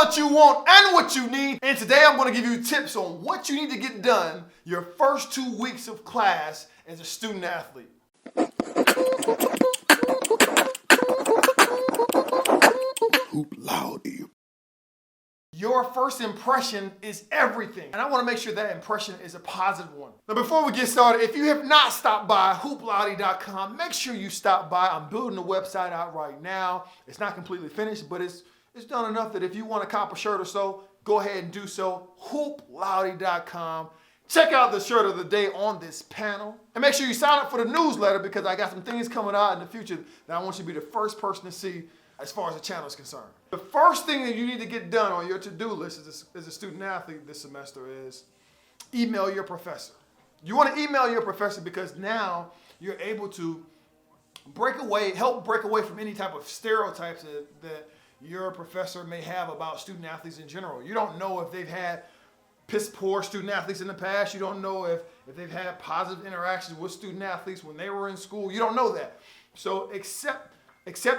what you want and what you need. And today I'm going to give you tips on what you need to get done your first 2 weeks of class as a student athlete. Hoop loudy. Your first impression is everything. And I want to make sure that impression is a positive one. Now, before we get started, if you have not stopped by hooploudy.com, make sure you stop by. I'm building the website out right now. It's not completely finished, but it's done enough that if you want to cop a shirt or so, go ahead and do so. hooploudy.com. Check out the shirt of the day on this panel. And make sure you sign up for the newsletter because I got some things coming out in the future that I want you to be the first person to see as far as the channel is concerned. The first thing that you need to get done on your to-do list as a student athlete this semester is email your professor. You want to email your professor because now you're able to help break away from any type of stereotypes that your professor may have about student athletes in general. You don't know if they've had piss poor student athletes in the past. You don't know if they've had positive interactions with student athletes when they were in school. You don't know that. So accept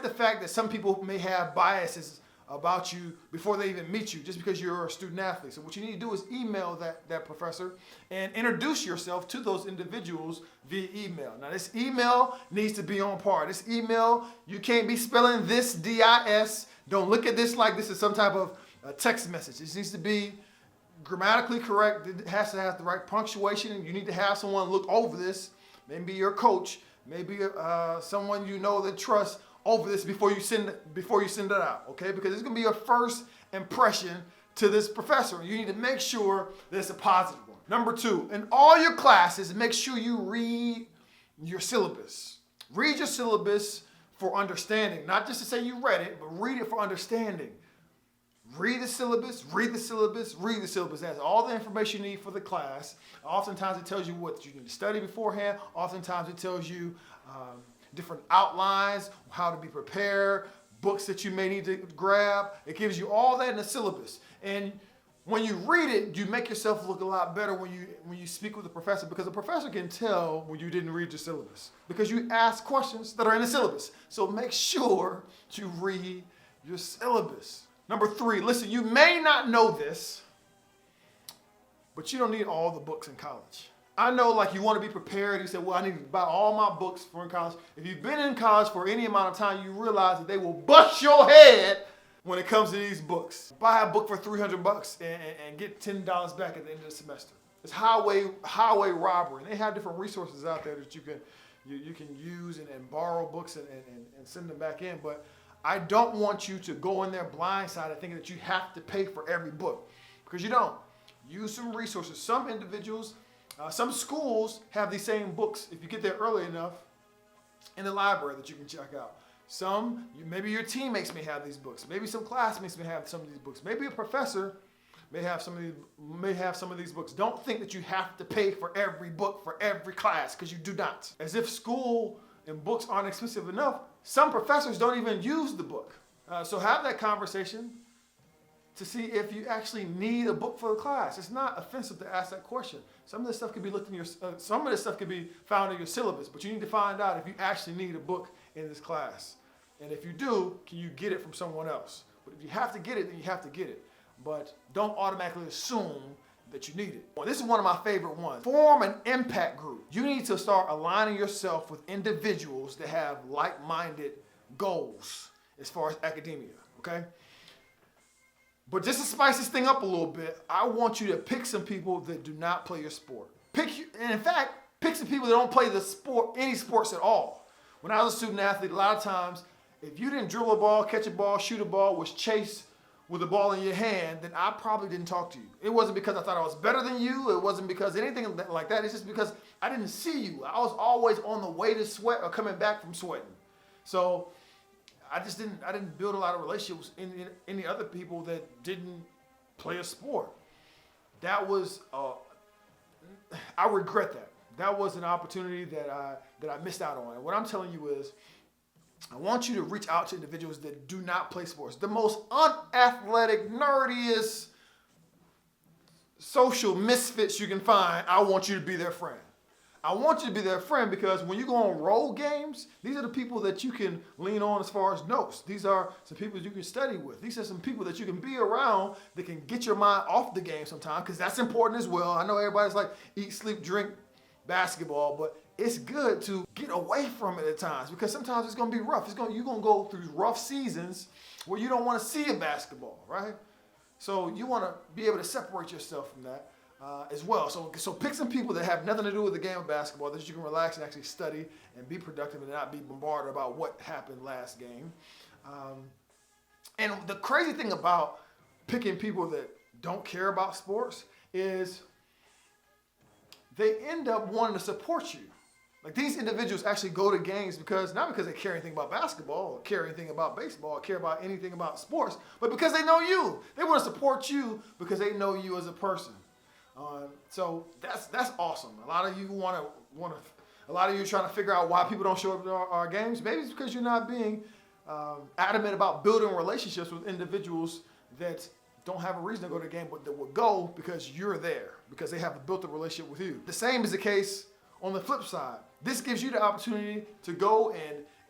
the fact that some people may have biases about you before they even meet you just because you're a student athlete. So what you need to do is email that professor and introduce yourself to those individuals via email. Now this email needs to be on par. This email, you can't be spelling this D-I-S. Don't look at this like this is some type of text message. It needs to be grammatically correct. It has to have the right punctuation, and you need to have someone look over this. Maybe your coach, maybe someone you know that trusts over this before you send it out, okay? Because it's gonna be your first impression to this professor. You need to make sure that it's a positive one. Number 2, in all your classes, make sure you read your syllabus. Read your syllabus for understanding, not just to say you read it, but read it for understanding. Read the syllabus, read the syllabus, read the syllabus. That's all the information you need for the class. Oftentimes it tells you what you need to study beforehand. Oftentimes it tells you different outlines, how to be prepared, books that you may need to grab. It gives you all that in the syllabus. And when you read it, you make yourself look a lot better when you speak with the professor, because the professor can tell when you didn't read your syllabus because you ask questions that are in the syllabus. So make sure to read your syllabus. Number 3, listen, you may not know this, but you don't need all the books in college. I know, like, you want to be prepared. You say, well, I need to buy all my books for in college. If you've been in college for any amount of time, you realize that they will bust your head when it comes to these books. Buy a book for $300 and get $10 back at the end of the semester. It's highway robbery. And they have different resources out there that you can use and borrow books and send them back in. But I don't want you to go in there blindsided thinking that you have to pay for every book, because you don't. Use some resources. Some individuals, some schools have these same books if you get there early enough in the library that you can check out. Maybe your teammates may have these books. Maybe some classmates may have some of these books. Maybe a professor may have some of these books. Don't think that you have to pay for every book for every class, because you do not. As if school and books aren't expensive enough, some professors don't even use the book. So have that conversation to see if you actually need a book for the class. It's not offensive to ask that question. Some of this stuff could be some of this stuff could be found in your syllabus, but you need to find out if you actually need a book in this class. And if you do, can you get it from someone else? But if you have to get it, then you have to get it. But don't automatically assume that you need it. Well, this is one of my favorite ones. Form an impact group. You need to start aligning yourself with individuals that have like-minded goals as far as academia, okay? But just to spice this thing up a little bit, I want you to pick some people that do not play your sport. And in fact, pick some people that don't play any sports at all. When I was a student athlete, a lot of times, if you didn't dribble a ball, catch a ball, shoot a ball, was chased with the ball in your hand, then I probably didn't talk to you. It wasn't because I thought I was better than you. It wasn't because anything like that. It's just because I didn't see you. I was always on the way to sweat or coming back from sweating. So I didn't build a lot of relationships in any other people that didn't play a sport. That was, I regret that. That was an opportunity that I missed out on. And what I'm telling you is, I want you to reach out to individuals that do not play sports. The most unathletic, nerdiest, social misfits you can find, I want you to be their friend. I want you to be their friend because when you go on road games, these are the people that you can lean on as far as notes. These are some people you can study with. These are some people that you can be around that can get your mind off the game sometimes, because that's important as well. I know everybody's like eat, sleep, drink basketball, but it's good to get away from it at times, because sometimes it's going to be rough. You're going to go through rough seasons where you don't want to see a basketball, right? So you want to be able to separate yourself from that. As well. So pick some people that have nothing to do with the game of basketball that you can relax and actually study and be productive and not be bombarded about what happened last game. And the crazy thing about picking people that don't care about sports is they end up wanting to support you. Like, these individuals actually go to games not because they care anything about basketball or care anything about baseball or care about anything about sports, but because they know you. They want to support you because they know you as a person. So that's awesome. A lot of you a lot of you are trying to figure out why people don't show up to our games. Maybe it's because you're not being adamant about building relationships with individuals that don't have a reason to go to the game, but that will go because you're there, because they have built a relationship with you. The same is the case on the flip side. This gives you the opportunity to go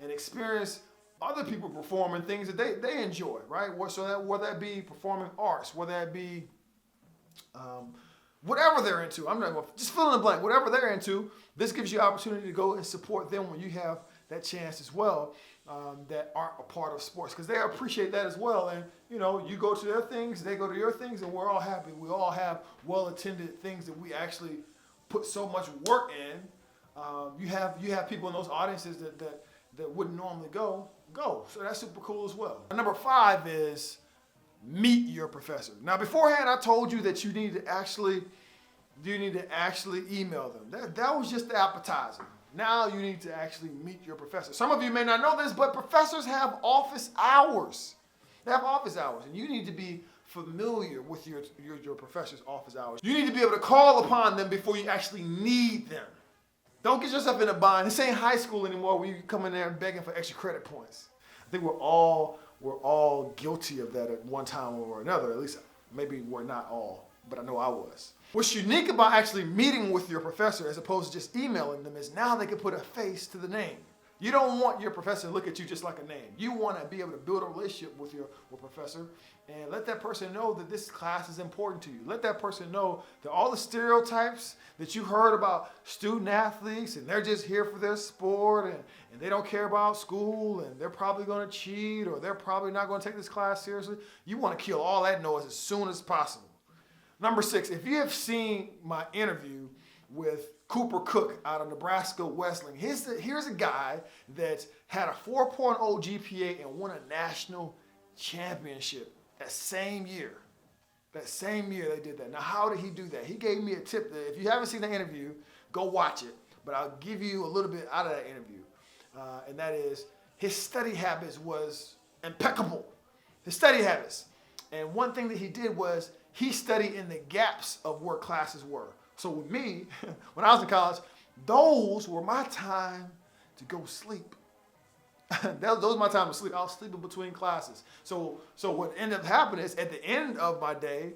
and experience other people performing things that they enjoy, right? So whether that be performing arts, whether that be whatever they're into. I'm not going to just fill in the blank. Whatever they're into, this gives you opportunity to go and support them when you have that chance as well, that aren't a part of sports, because they appreciate that as well. And you go to their things, they go to your things, and we're all happy. We all have well-attended things that we actually put so much work in. You have people in those audiences that wouldn't normally go. So that's super cool as well. Number 5 is meet your professor. Now, beforehand, I told you that you need to actually email them. That was just the appetizer. Now you need to actually meet your professor. Some of you may not know this, but professors have office hours. They have office hours, and you need to be familiar with your professor's office hours. You need to be able to call upon them before you actually need them. Don't get yourself in a bind. This ain't high school anymore where you come in there begging for extra credit points. I think we're all guilty of that at one time or another. At least maybe we're not all, but I know I was. What's unique about actually meeting with your professor as opposed to just emailing them is now they can put a face to the name. You don't want your professor to look at you just like a name. You want to be able to build a relationship with your professor and let that person know that this class is important to you. Let that person know that all the stereotypes that you heard about student athletes, and they're just here for their sport, and they don't care about school, and they're probably going to cheat, or they're probably not going to take this class seriously. You want to kill all that noise as soon as possible. Number 6, if you have seen my interview with Cooper Cook out of Nebraska Wesleyan, here's a guy that had a 4.0 GPA and won a national championship that same year. That same year they did that. Now, how did he do that? He gave me a tip that if you haven't seen the interview, go watch it. But I'll give you a little bit out of that interview. And that is, his study habits was impeccable. His study habits. And one thing that he did was he studied in the gaps of where classes were. So with me, when I was in college, those were my time to go sleep. Those were my time to sleep. I was sleeping between classes. So what ended up happening is at the end of my day,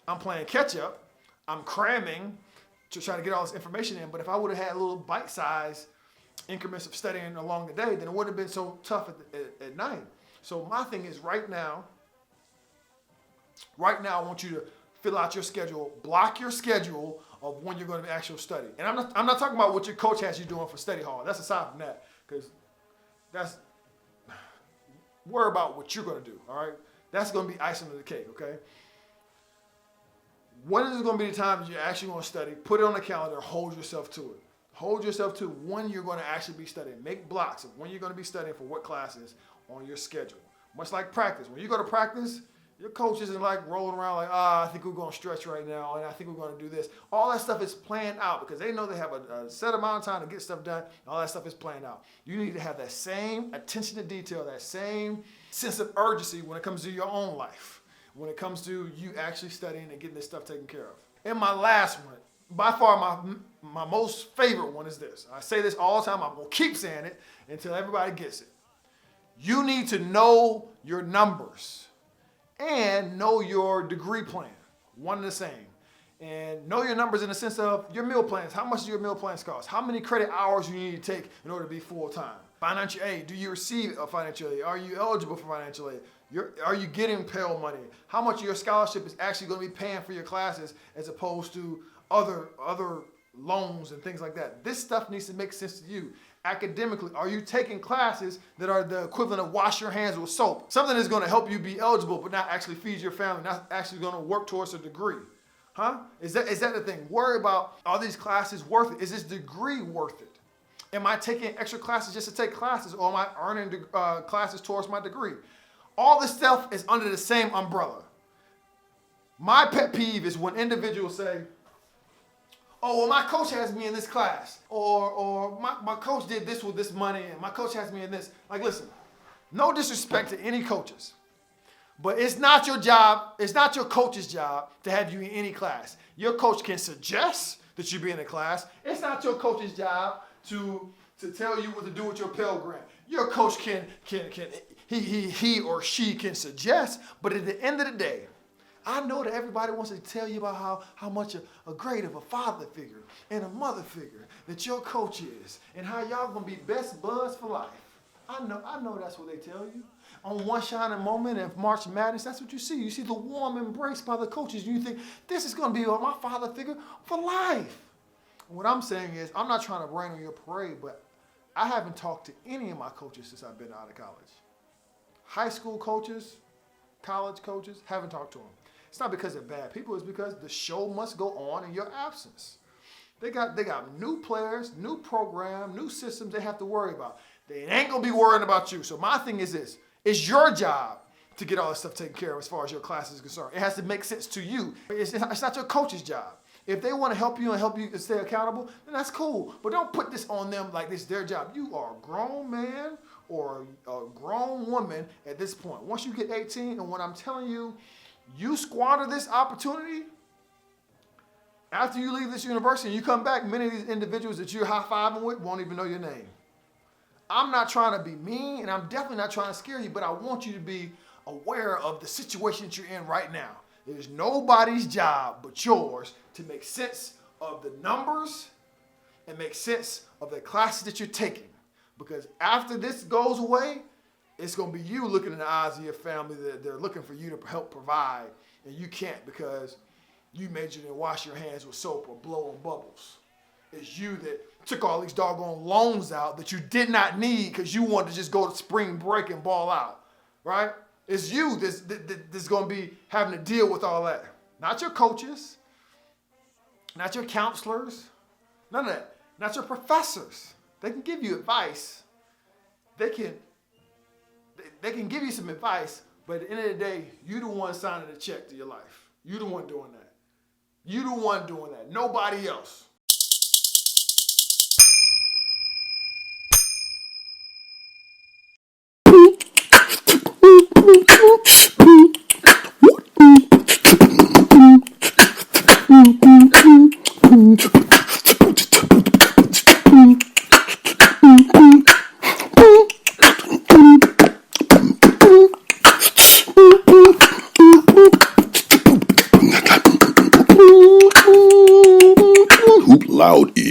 I'm playing catch up. I'm cramming to try to get all this information in. But if I would have had little bite-sized increments of studying along the day, then it wouldn't have been so tough at night. So my thing is right now, I want you to fill out your schedule, block your schedule of when you're going to actually study. And I'm not talking about what your coach has you doing for study hall. That's aside from that, because worry about what you're going to do, all right? That's going to be icing on the cake, okay? When is going to be the time that you're actually going to study? Put it on the calendar, hold yourself to it. Hold yourself to when you're going to actually be studying. Make blocks of when you're going to be studying for what classes on your schedule. Much like practice. When you go to practice, your coach isn't like rolling around like, I think we're going to stretch right now, and I think we're going to do this. All that stuff is planned out because they know they have a set amount of time to get stuff done. All that stuff is planned out. You need to have that same attention to detail, that same sense of urgency when it comes to your own life, when it comes to you actually studying and getting this stuff taken care of. And my last one, by far my most favorite one is this. I say this all the time. I'm going to keep saying it until everybody gets it. You need to know your numbers and know your degree plan. One and the same. And know your numbers in the sense of your meal plans. How much do your meal plans cost? How many credit hours you need to take in order to be full-time? Financial aid. Do you receive a financial aid? Are you eligible for financial aid? Are you getting Pell money? How much of your scholarship is actually going to be paying for your classes as opposed to other loans and things like that? This stuff needs to make sense to you. Academically, are you taking classes that are the equivalent of wash your hands with soap? Something that's going to help you be eligible but not actually feed your family, not actually going to work towards a degree. Huh? Is that the thing? Worry about, are these classes worth it? Is this degree worth it? Am I taking extra classes just to take classes, or am I earning classes towards my degree? All this stuff is under the same umbrella. My pet peeve is when individuals say, oh, well, my coach has me in this class, or my coach did this with this money, and my coach has me in this. Like, listen, no disrespect to any coaches, but it's not your job, it's not your coach's job to have you in any class. Your coach can suggest that you be in a class. It's not your coach's job to tell you what to do with your Pell Grant. Your coach he or she can suggest, but at the end of the day, I know that everybody wants to tell you about how much a great of a father figure and a mother figure that your coach is, and how y'all gonna be best buds for life. I know that's what they tell you. On one shining moment of March Madness, that's what you see. You see the warm embrace by the coaches, and you think, this is gonna be my father figure for life. What I'm saying is, I'm not trying to rain on your parade, but I haven't talked to any of my coaches since I've been out of college. High school coaches, college coaches, haven't talked to them. It's not because they're bad people, it's because the show must go on in your absence. They got new players, new program, new systems they have to worry about. They ain't gonna be worrying about you. So my thing is this, it's your job to get all this stuff taken care of as far as your class is concerned. It has to make sense to you. It's not your coach's job. If they want to help you and help you stay accountable, then that's cool. But don't put this on them like this is their job. You are a grown man or a grown woman at this point. Once you get 18, and when I'm telling you, you squander this opportunity, after you leave this university and you come back, many of these individuals that you're high-fiving with won't even know your name. I'm not trying to be mean, and I'm definitely not trying to scare you, but I want you to be aware of the situation that you're in right now. It is nobody's job but yours to make sense of the numbers and make sense of the classes that you're taking. Because after this goes away, it's going to be you looking in the eyes of your family that they're looking for you to help provide, and you can't because you majored in wash your hands with soap or blow on bubbles. It's you that took all these doggone loans out that you did not need because you wanted to just go to spring break and ball out, right? It's you that's going to be having to deal with all that. Not your coaches, not your counselors, none of that. Not your professors. They can give you advice. They can give you some advice, but at the end of the day, you're the one signing the check to your life. You're the one doing that. You're the one doing that. Nobody else. What?